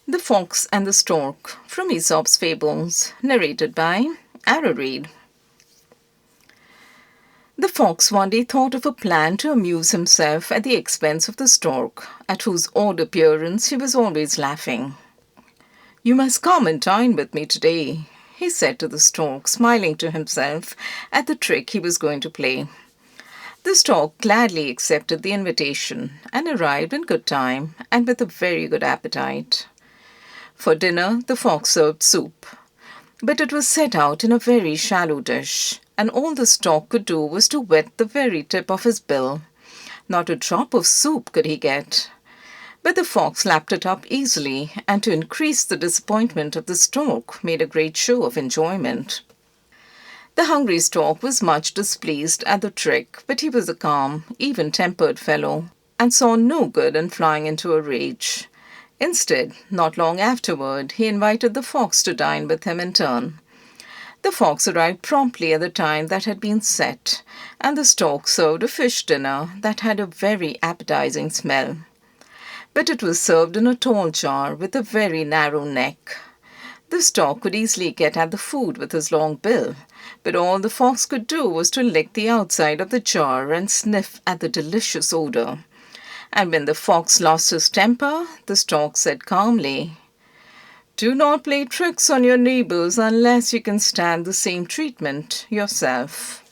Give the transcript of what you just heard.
The Fox and the Stork from Aesop's Fables, narrated by Reade. The fox one day thought of a plan to amuse himself at the expense of the stork, at whose odd appearance he was always laughing. "You must come and dine with me today," he said to the stork, smiling to himself at the trick he was going to play. The stork gladly accepted the invitation and arrived in good time and with a very good appetite. For dinner, the fox served soup, but it was set out in a very shallow dish, and all the stork could do was to wet the very tip of his bill. Not a drop of soup could he get. But the fox lapped it up easily, and to increase the disappointment of the stork, made a great show of enjoyment. The hungry stork was much displeased at the trick, but he was a calm, even-tempered fellow, and saw no good in flying into a rage. Instead, not long afterward, he invited the fox to dine with him in turn. The fox arrived promptly at the time that had been set, and the stork served a fish dinner that had a very appetizing smell. But it was served in a tall jar with a very narrow neck. The stork could easily get at the food with his long bill, but all the fox could do was to lick the outside of the jar and sniff at the delicious odor. And when the fox lost his temper, the stork said calmly, "Do not play tricks on your neighbors unless you can stand the same treatment yourself."